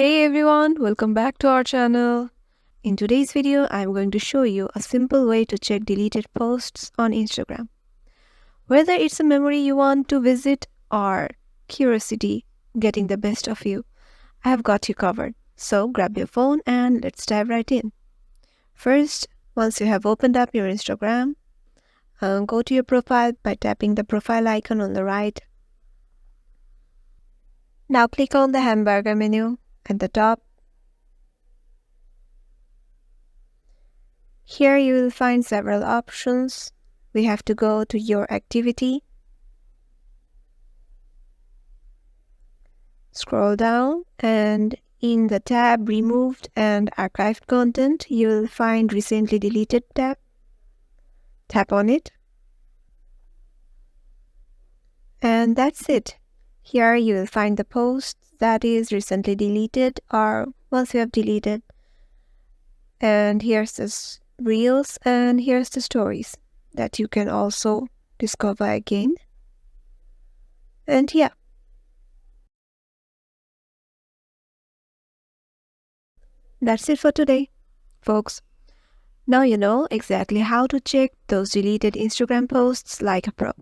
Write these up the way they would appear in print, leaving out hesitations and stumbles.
Hey everyone, welcome back to our channel. In today's video, I'm going to show you a simple way to check deleted posts on Instagram. Whether it's a memory you want to visit or curiosity getting the best of you, I have got you covered. So grab your phone and let's dive right in. First, once you have opened up your Instagram, go to your profile by tapping the profile icon on the right. Now click on the hamburger menu at the top. Here you will find several options. We have to go to your activity. Scroll down and in the tab Removed and Archived Content, you will find Recently Deleted tab. Tap on it. And that's it. Here you will find the post that is recently deleted or once you have deleted. And here's the reels and here's the stories that you can also discover again. And yeah. That's it for today, folks. Now you know exactly how to check those deleted Instagram posts like a pro.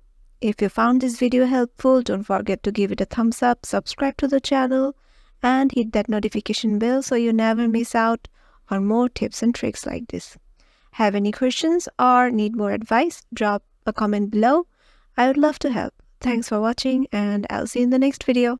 If you found this video helpful, don't forget to give it a thumbs up, subscribe to the channel, and hit that notification bell so you never miss out on more tips and tricks like this. Have any questions or need more advice? Drop a comment below. I would love to help. Thanks for watching and I'll see you in the next video.